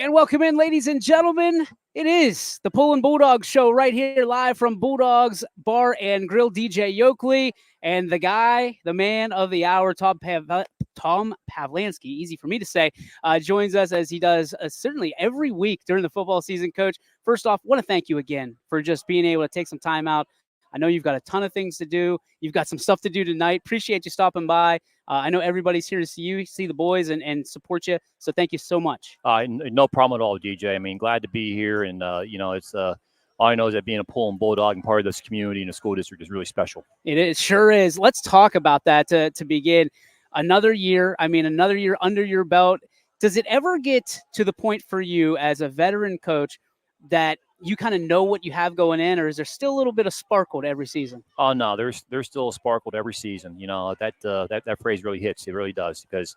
And welcome in, ladies and gentlemen. It is the Pullin' Bulldogs show right here live from Bulldogs Bar and Grill. DJ Yoakley and the guy, the man of the hour, Tom Pavlansky, easy for me to say, joins us as he does certainly every week during the football season. Coach, first off, want to thank you again for just being able to take some time out. I know you've got a ton of things to do. You've got some stuff to do tonight. Appreciate you stopping by. I know everybody's here to see you, see the boys, and support you. So thank you so much. No problem at all, DJ. I mean, glad to be here. And, it's all I know is that being a Pullin' Bulldog and part of this community and the school district is really special. It sure is. Let's talk about that to begin. Another year under your belt. Does it ever get to the point for you as a veteran coach that you kind of know what you have going in, or is there still a little bit of sparkle to every season? Oh no, there's still a sparkle to every season. You know, that phrase really hits. It really does, because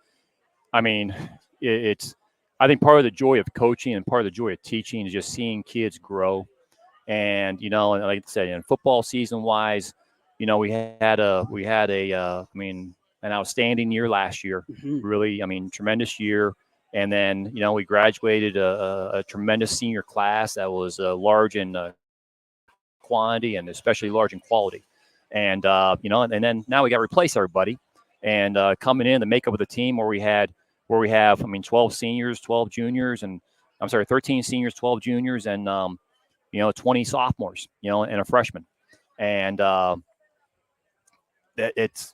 I mean, it's I think part of the joy of coaching and part of the joy of teaching is just seeing kids grow. And and like I said, in football season wise, we had an outstanding year last year. Mm-hmm. Really, tremendous year. And then we graduated a tremendous senior class that was large in quantity and especially large in quality. And and then now we got to replace everybody. And coming in, the makeup of the team where we have 12 seniors, 12 juniors, and 13 seniors, 12 juniors, and 20 sophomores, and a freshman. And it's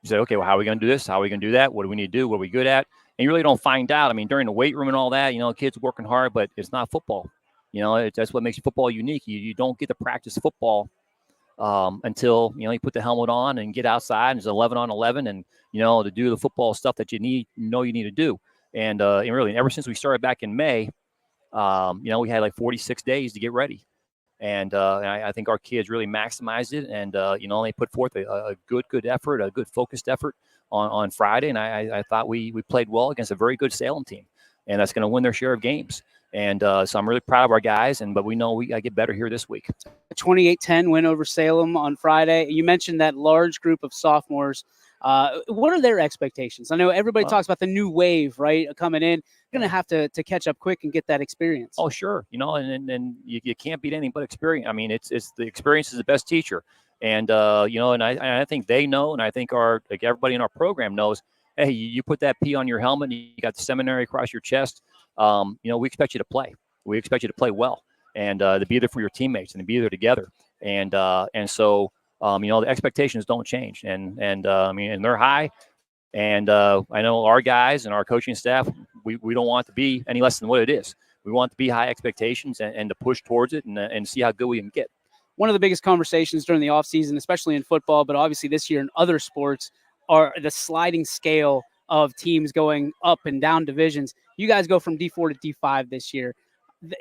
you say, okay, well, how are we going to do this? How are we going to do that? What do we need to do? What are we good at? And you really don't find out. I mean, during the weight room and all that, kids working hard, but it's not football. That's what makes football unique. You don't get to practice football until, you put the helmet on and get outside and it's 11 on 11 and, to do the football stuff that you need to do. And really, ever since we started back in May, we had like 46 days to get ready. And I think our kids really maximized it, and they put forth a good effort, a good focused effort on Friday. And I thought we played well against a very good Salem team, and that's going to win their share of games. And so I'm really proud of our guys, but we know we got to get better here this week. A 28-10 win over Salem on Friday. You mentioned that large group of sophomores. What are their expectations? I know everybody talks about the new wave, right, coming in. You're going to have to catch up quick and get that experience. Oh, sure. And you can't beat anything but experience. I mean, it's the experience is the best teacher. And, and I think they know, and I think everybody in our program knows, hey, you put that P on your helmet, you got the seminary across your chest. We expect you to play. We expect you to play well and to be there for your teammates and to be there together. And so, the expectations don't change. And they're high. And I know our guys and our coaching staff, we don't want it to be any less than what it is. We want it to be high expectations and to push towards it and see how good we can get. One of the biggest conversations during the offseason, especially in football, but obviously this year in other sports, are the sliding scale of teams going up and down divisions. You guys go from D4 to D5 this year,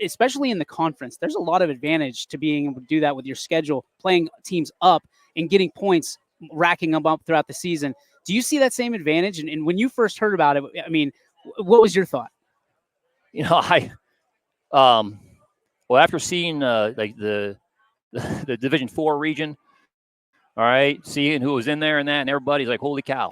especially in the conference. There's a lot of advantage to being able to do that with your schedule, playing teams up and getting points, racking them up throughout the season. Do you see that same advantage? And when you first heard about it, I mean, what was your thought? After seeing like the Division 4 region, all right, seeing who was in there and that, and everybody's like, holy cow.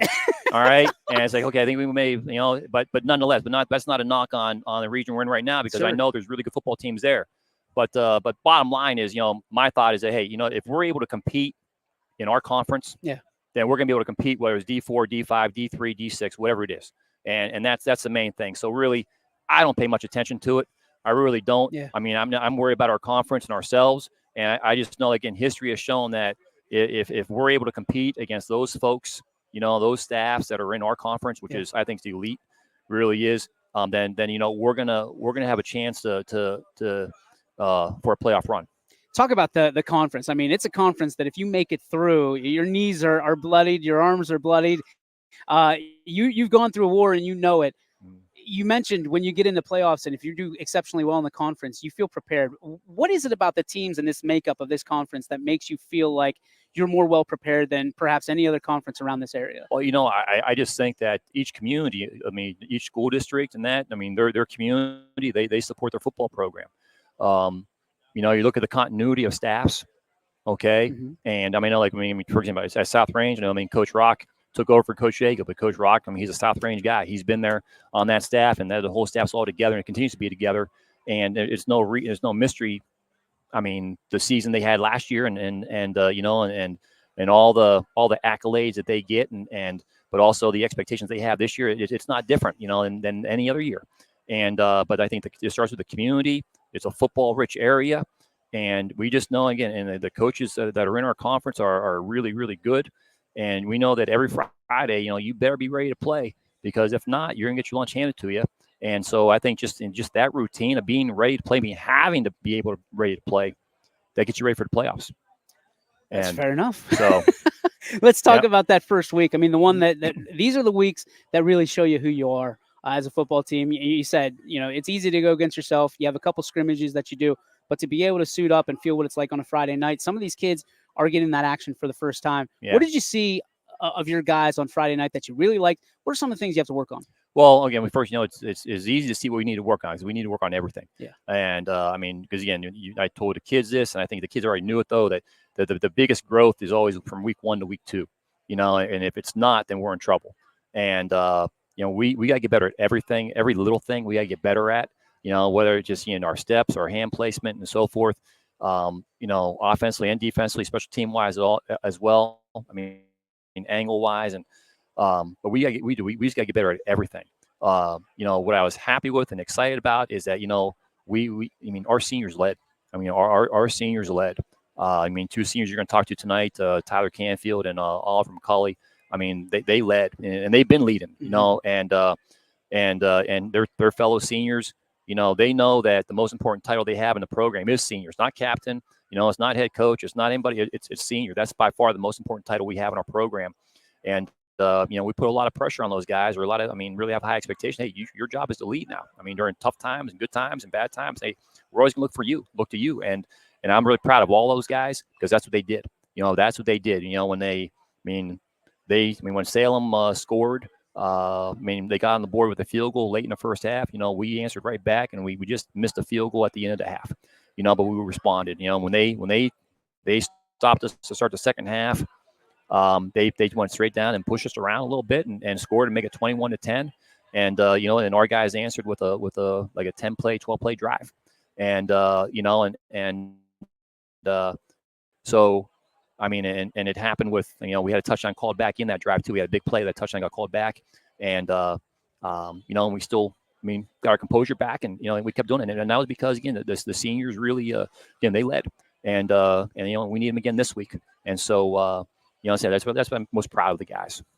All right. And it's like, okay, I think we may, but nonetheless, that's not a knock on the region we're in right now, because Sure. I know there's really good football teams there. But bottom line is, my thought is that, hey, if we're able to compete in our conference, yeah, then we're going to be able to compete, whether it's D4, D5, D3, D6, whatever it is. And that's the main thing. So really, I don't pay much attention to it. I really don't. Yeah. I mean, I'm worried about our conference and ourselves. And I just know, again, history has shown that if we're able to compete against those folks, those staffs that are in our conference, which is, I think, the elite, really is, then we're gonna have a chance to for a playoff run. Talk about the conference. I mean, it's a conference that if you make it through, your knees are bloodied, your arms are bloodied. You've gone through a war and you know it. You mentioned when you get into playoffs and if you do exceptionally well in the conference, you feel prepared. What is it about the teams and this makeup of this conference that makes you feel like you're more well prepared than perhaps any other conference around this area? Well, I just think that each community, each school district and that, their community, they support their football program. You look at the continuity of staffs, okay? Mm-hmm. And for example, at South Range, Coach Rock took over for Coach Jacob, but Coach Rock, I mean, he's a South Range guy. He's been there on that staff, and the whole staff's all together and it continues to be together. And there's no mystery. I mean, the season they had last year, and all the accolades that they get, but also the expectations they have this year, it's not different, than any other year. And but I think it starts with the community. It's a football-rich area, and we just know, again, and the coaches that are in our conference are really, really good. And we know that every Friday, you better be ready to play, because if not, you're gonna get your lunch handed to you. And so I think just that routine of being ready to play, having to be able to ready to play, that gets you ready for the playoffs. That's fair enough. So let's talk about that first week. I mean, the one that these are the weeks that really show you who you are as a football team. You said, it's easy to go against yourself. You have a couple scrimmages that you do, but to be able to suit up and feel what it's like on a Friday night, some of these kids are getting that action for the first time. Yeah. What did you see of your guys on Friday night that you really liked? What are some of the things you have to work on? Well, again, it's easy to see what we need to work on, because we need to work on everything. Yeah. And I mean, because again, I told the kids this, and I think the kids already knew it, though, that the biggest growth is always from week 1 to week 2. And if it's not, then we're in trouble. And we got to get better at everything, every little thing we got to get better at. Whether it's just our steps, our hand placement, and so forth. Offensively and defensively, special team wise as well. I mean, angle wise, and but we just got to get better at everything. What I was happy with and excited about is that our seniors led. I mean, our seniors led. 2 seniors you're going to talk to tonight, Tyler Canfield and Oliver McCulley. I mean, they led, and they've been leading. And their fellow seniors. They know that the most important title they have in the program is seniors, not captain. It's not head coach. It's not anybody. It's senior. That's by far the most important title we have in our program. And we put a lot of pressure on those guys, or really have high expectation. Hey, your job is to lead now. I mean, during tough times and good times and bad times, hey, we're always going to look to you. And I'm really proud of all those guys, because that's what they did. That's what they did. When Salem scored, they got on the board with a field goal late in the first half. We answered right back, and we just missed a field goal at the end of the half. But we responded. When they stopped us to start the second half, they went straight down and pushed us around a little bit and scored and make it 21-10. And and our guys answered with a 10-play, 12-play drive. And so I mean, and it happened with, we had a touchdown called back in that drive too. We had a big play, that touchdown got called back, and and we still, got our composure back, and we kept doing it, and that was because, again, the seniors really, again, they led, and we need them again this week, and so I said that's what I'm most proud of the guys.